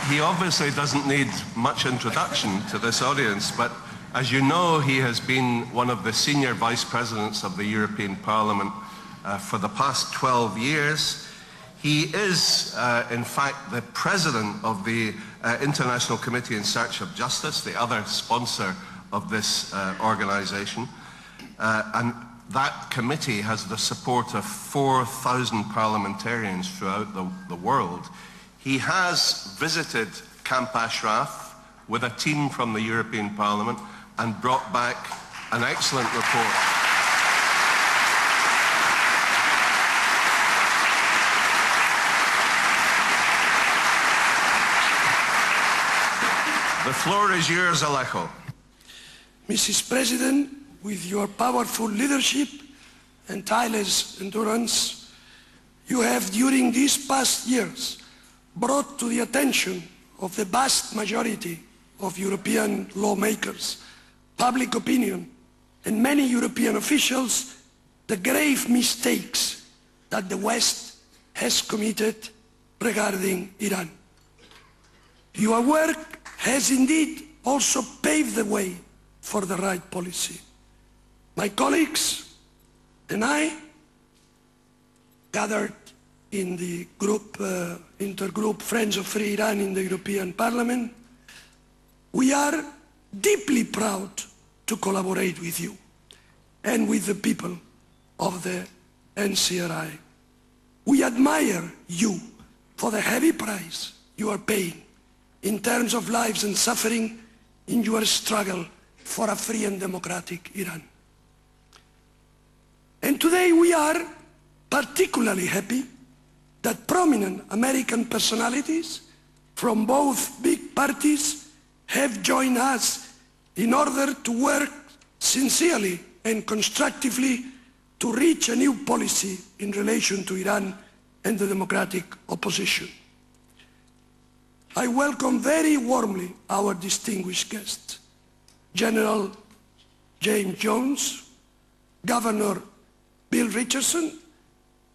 He obviously doesn't need much introduction to this audience, but as you know, he has been one of the senior vice presidents of the European Parliament for the past 12 years. He is, in fact, the president of the International Committee in Search of Justice, the other sponsor of this organization. And that committee has the support of 4,000 parliamentarians throughout the world. He has visited Camp Ashraf with a team from the European Parliament and brought back an excellent report. The floor is yours, Alejo. Mrs. President, with your powerful leadership and tireless endurance, you have during these past years brought to the attention of the vast majority of European lawmakers, public opinion, and many European officials the grave mistakes that the West has committed regarding Iran. Your work has indeed also paved the way for the right policy. My colleagues and I, gathered in the group, intergroup Friends of Free Iran in the European Parliament, we are deeply proud to collaborate with you and with the people of the NCRI. We admire you for the heavy price you are paying in terms of lives and suffering in your struggle for a free and democratic Iran. And today we are particularly happy that prominent American personalities from both big parties have joined us in order to work sincerely and constructively to reach a new policy in relation to Iran and the democratic opposition. I welcome very warmly our distinguished guests, General James Jones, Governor Bill Richardson.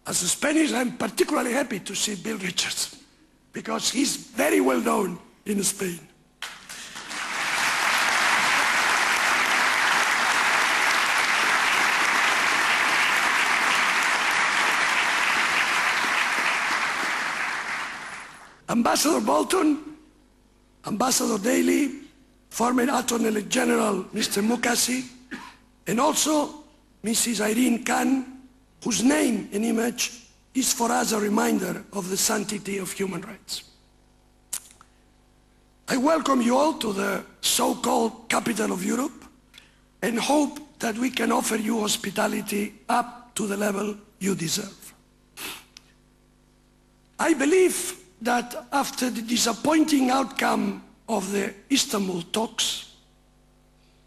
As a Spanish, I'm particularly happy to see Bill Richardson because he's very well known in Spain. Ambassador Bolton, Ambassador Daley, former Attorney General Mr. Mukasey, and also Mrs. Irene Khan, whose name and image is for us a reminder of the sanctity of human rights. I welcome you all to the so-called capital of Europe and hope that we can offer you hospitality up to the level you deserve. I believe that after the disappointing outcome of the Istanbul talks,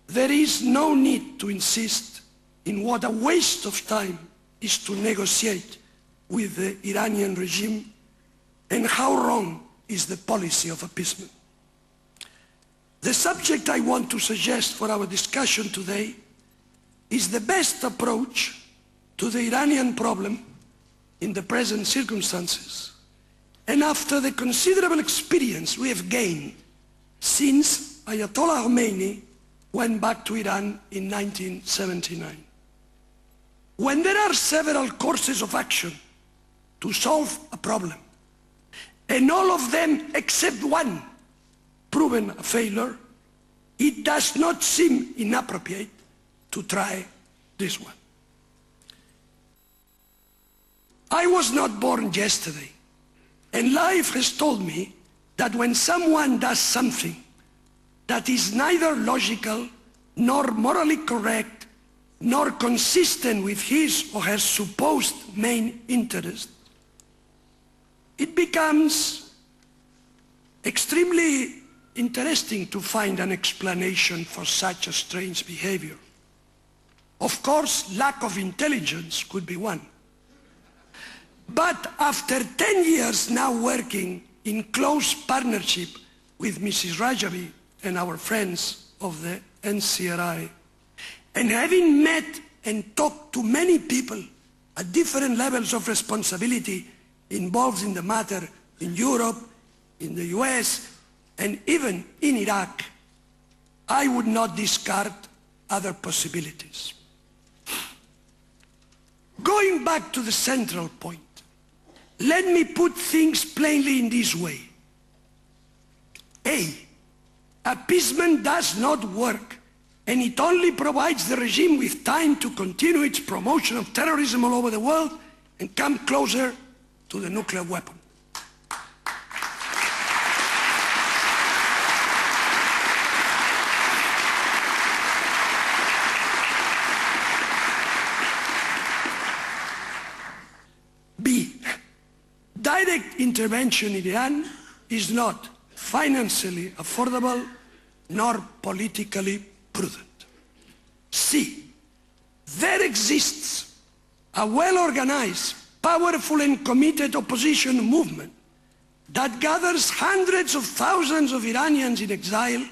there is no need to insist in what a waste of time is to negotiate with the Iranian regime and how wrong is the policy of appeasement. The subject I want to suggest for our discussion today is the best approach to the Iranian problem in the present circumstances and after the considerable experience we have gained since Ayatollah Khomeini went back to Iran in 1979. When there are several courses of action to solve a problem, and all of them except one proven a failure, it does not seem inappropriate to try this one. I was not born yesterday, and life has told me that when someone does something that is neither logical nor morally correct nor consistent with his or her supposed main interest, it becomes extremely interesting to find an explanation for such a strange behavior. Of course, lack of intelligence could be one. But after 10 years now working in close partnership with Mrs. Rajavi and our friends of the NCRI, and having met and talked to many people at different levels of responsibility involved in the matter in Europe, in the US, and even in Iraq, I would not discard other possibilities. Going back to the central point, let me put things plainly in this way. A, appeasement does not work, and it only provides the regime with time to continue its promotion of terrorism all over the world and come closer to the nuclear weapon. B, direct intervention in Iran is not financially affordable nor politically prudent. C, there exists a well-organized, powerful and committed opposition movement that gathers hundreds of thousands of Iranians in exile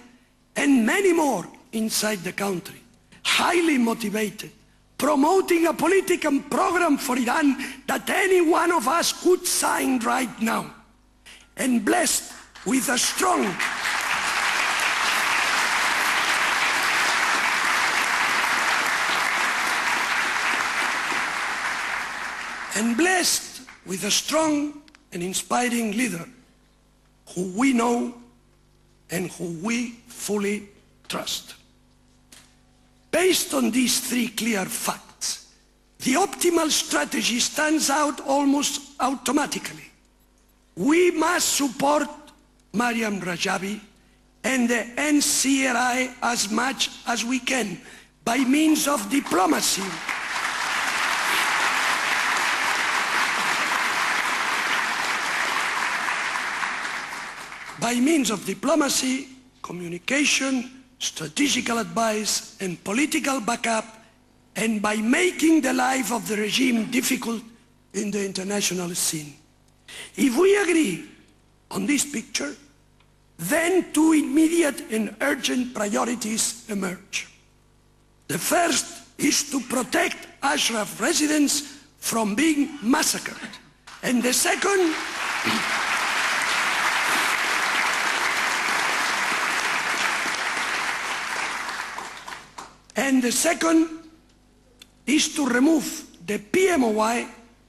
and many more inside the country, highly motivated, promoting a political program for Iran that any one of us could sign right now, and blessed with a strong and inspiring leader who we know and who we fully trust. Based on these three clear facts, the optimal strategy stands out almost automatically. We must support Mariam Rajavi and the NCRI as much as we can by means of diplomacy. By means of diplomacy, communication, strategical advice and political backup, and by making the life of the regime difficult in the international scene. If we agree on this picture, then two immediate and urgent priorities emerge. The first is to protect Ashraf residents from being massacred, and the second is to remove the PMOI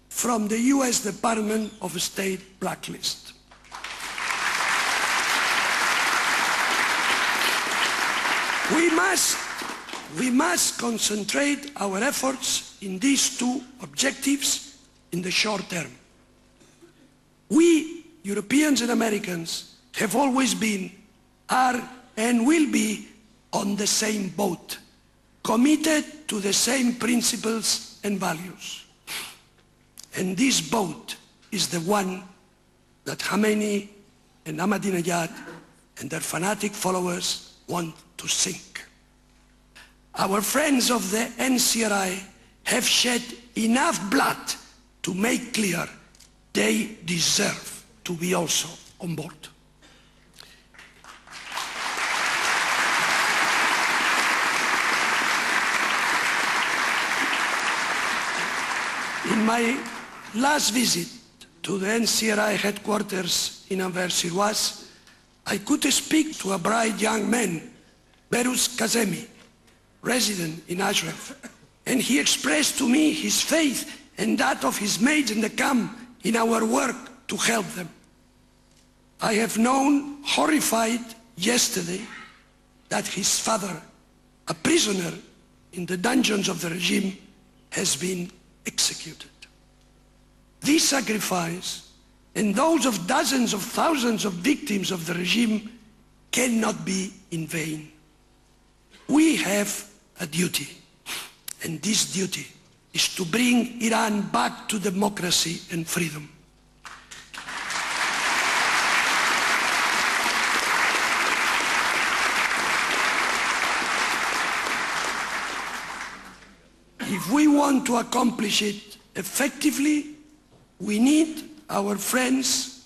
from the US Department of State blacklist. We must concentrate our efforts in these two objectives in the short term. We, Europeans and Americans, have always been, are, and will be on the same boat, committed to the same principles and values. And this boat is the one that Khamenei and Ahmadinejad and their fanatic followers want to sink. Our friends of the NCRI have shed enough blood to make clear they deserve to be also on board. In my last visit to the NCRI headquarters in Anver-sur-Oise, I could speak to a bright young man, Berus Kazemi, resident in Ashraf, and he expressed to me his faith and that of his mates in the camp in our work to help them. I have known, horrified yesterday, that his father, a prisoner in the dungeons of the regime, has been executed. This sacrifice and those of dozens of thousands of victims of the regime cannot be in vain. We have a duty, and this duty is to bring Iran back to democracy and freedom. If we want to accomplish it effectively, we need our friends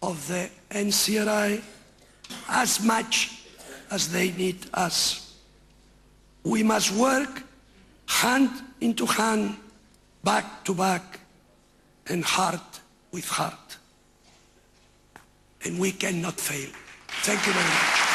of the NCRI as much as they need us. We must work hand into hand, back to back, and heart with heart. And we cannot fail. Thank you very much.